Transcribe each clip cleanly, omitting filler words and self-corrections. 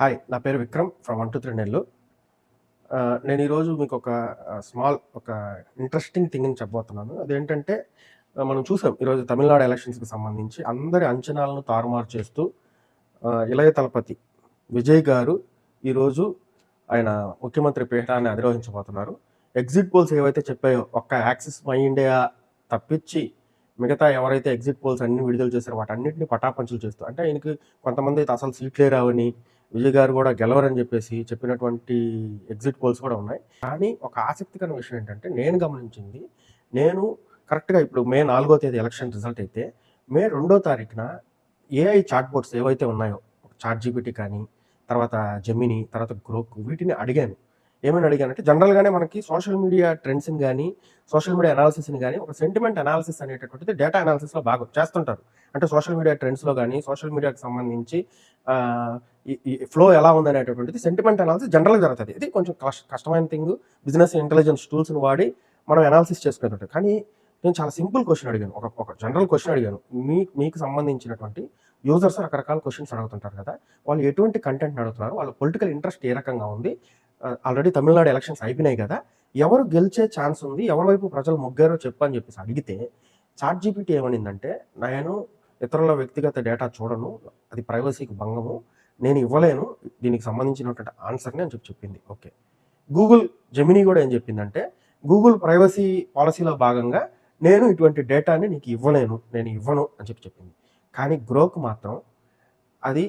Hi, నా పేరు Vikram from 123 Nellore. నేను ఈరోజు మీకు ఒక ఇంట్రెస్టింగ్ థింగ్ని చెప్పబోతున్నాను. అదేంటంటే మనం చూసాం ఈరోజు తమిళనాడు ఎలక్షన్స్కి సంబంధించి అందరి అంచనాలను తారుమారు చేస్తూ ఇళయ తలపతి విజయ్ గారు ఈరోజు ఆయన ముఖ్యమంత్రి పీఠాన్ని అధిరోహించబోతున్నారు. ఎగ్జిట్ పోల్స్ ఏవైతే చెప్పాయో ఒక్క యాక్సిస్ మై ఇండియా తప్పించి మిగతా ఎవరైతే ఎగ్జిట్ పోల్స్ అన్ని విడుదల చేశారో వాటన్నిటిని పటాపంచులు చేస్తూ, అంటే ఆయనకి కొంతమంది అయితే అసలు సీట్లే రావని, విజయ్ గారు కూడా గెలవరని చెప్పేసి చెప్పినటువంటి ఎగ్జిట్ పోల్స్ కూడా ఉన్నాయి. కానీ ఒక ఆసక్తికరమైన విషయం ఏంటంటే నేను గమనించింది, నేను కరెక్ట్గా ఇప్పుడు మే 4వ తేదీ ఎలక్షన్ రిజల్ట్ అయితే మే 2వ తారీఖున ఏఐ చాట్ బోట్స్ ఏవైతే ఉన్నాయో చాట్ జీపీటీ కానీ, తర్వాత జెమిని, తర్వాత గ్రోక్, వీటిని అడిగాను. ఏమని అడిగానంటే జనరల్గానే మనకి సోషల్ మీడియా ట్రెండ్స్ని కానీ, సోషల్ మీడియా అనాలిసిస్ని కానీ, ఒక సెంటిమెంట్ అనాలిసిస్ అనేటటువంటిది డేటా అనాలిసిస్లో బాగా చేస్తుంటారు. అంటే సోషల్ మీడియా ట్రెండ్స్లో కానీ, సోషల్ మీడియాకి సంబంధించి ఈ ఫ్లో ఎలా ఉందనేటటువంటిది సెంటిమెంట్ అనాలిసిస్ జనరల్గా జరుగుతుంది. ఇది కొంచెం కష్టమైన థింగ్. బిజినెస్ ఇంటెలిజెన్స్ టూల్స్ని వాడి మనం అనాలిసిస్ చేసుకునేది. కానీ నేను చాలా సింపుల్ క్వశ్చన్ అడిగాను, ఒక జనరల్ క్వశ్చన్ అడిగాను. మీకు సంబంధించినటువంటి యూజర్స్ రకరకాల క్వశ్చన్స్ అడుగుతుంటారు కదా, వాళ్ళు ఎటువంటి కంటెంట్ని అడుగుతున్నారు, వాళ్ళ పొలిటికల్ ఇంట్రెస్ట్ ఏ రకంగా ఉంది, ఆల్రెడీ తమిళనాడు ఎలక్షన్స్ అయిపోయినాయి కదా, ఎవరు గెలిచే ఛాన్స్ ఉంది, ఎవరి వైపు ప్రజలు మొగ్గారో చెప్పు అని చెప్పేసి అడిగితే చాట్ జీపీటీ ఏమనిందంటే, నేను ఇతరుల వ్యక్తిగత డేటా చూడను, అది ప్రైవసీకి భంగము, నేను ఇవ్వలేను దీనికి సంబంధించినటువంటి ఆన్సర్ని అని చెప్పింది. ఓకే. గూగుల్ జెమినీ కూడా ఏం చెప్పిందంటే, గూగుల్ ప్రైవసీ పాలసీలో భాగంగా నేను ఇటువంటి డేటాని నీకు ఇవ్వలేను, నేను ఇవ్వను అని చెప్పింది. కానీ గ్రోక్ మాత్రం అది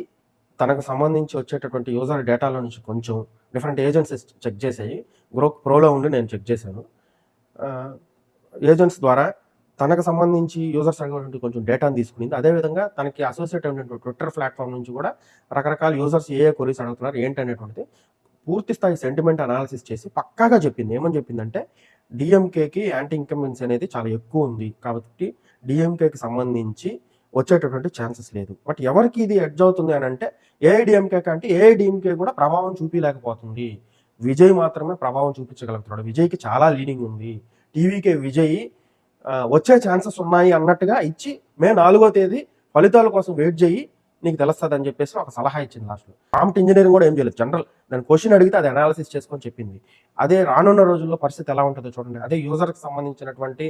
తనకు సంబంధించి వచ్చేటటువంటి యూజర్ డేటాలో నుంచి కొంచెం డిఫరెంట్ ఏజెన్సీస్ చెక్ చేసాయి. గ్రోక్ ప్రోలో ఉండి నేను చెక్ చేశాను. ఏజెంట్స్ ద్వారా తనకు సంబంధించి యూజర్స్ అనేటువంటి కొంచెం డేటాను తీసుకునింది. అదేవిధంగా తనకి అసోసియేట్ అయినటువంటి ట్విట్టర్ ప్లాట్ఫామ్ నుంచి కూడా రకరకాల యూజర్స్ ఏ క్వరీస్ అడుగుతున్నారు ఏంటనేటువంటిది పూర్తి స్థాయి సెంటిమెంట్ అనాలిసిస్ చేసి పక్కాగా చెప్పింది. ఏమని చెప్పిందంటే, డిఎంకేకి యాంటీ ఇన్కంబెన్సీ అనేది చాలా ఎక్కువ ఉంది కాబట్టి డిఎంకేకి సంబంధించి వచ్చేటటువంటి ఛాన్సెస్ లేదు. బట్ ఎవరికి ఇది ఎడ్జ్ అవుతుంది అని అంటే, ఏఐడిఎంకే కంటే ఏఐడిఎంకే కూడా ప్రభావం చూపించలేకపోతుంది, విజయ్ మాత్రమే ప్రభావం చూపించగలుగుతున్నాడు. విజయ్కి చాలా లీడింగ్ ఉంది, టీవీకే విజయ్ వచ్చే ఛాన్సెస్ ఉన్నాయి అన్నట్టుగా ఇచ్చి మే 4వ తేదీ ఫలితాల కోసం వెయిట్ చేయి, నీకు తెలుస్తుంది అని చెప్పేసి ఒక సలహా ఇచ్చింది. లాస్ట్లో ప్రాంప్ట్ ఇంజనీరింగ్ కూడా ఏం చేయలేదు, జనరల్ దాని క్వశ్చన్ అడిగితే అది అనాలిసిస్ చేసుకొని చెప్పింది. అదే రానున్న రోజుల్లో పరిస్థితి ఎలా ఉంటుందో చూడండి. అదే యూజర్కి సంబంధించినటువంటి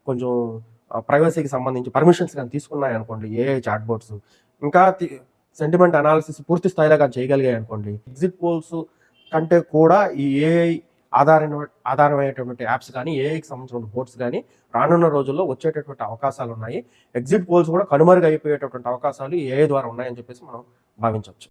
కొంచెం ప్రైవసీకి సంబంధించి పర్మిషన్స్ కానీ తీసుకున్నాయి అనుకోండి ఏఐ చాట్ బోట్స్, ఇంకా సెంటిమెంట్ అనాలిసిస్ పూర్తి స్థాయిలో కానీ చేయగలిగాయి అనుకోండి, ఎగ్జిట్ పోల్స్ కంటే కూడా ఈ ఏఐ ఆధారమైనటువంటి యాప్స్ కానీ, ఏఐకి సంబంధించిన బోట్స్ కానీ రానున్న రోజుల్లో వచ్చేటటువంటి అవకాశాలు ఉన్నాయి. ఎగ్జిట్ పోల్స్ కూడా కనుమరుగైపోయేటటువంటి అవకాశాలు ఏఐ ద్వారా ఉన్నాయని చెప్పేసి మనం భావించవచ్చు.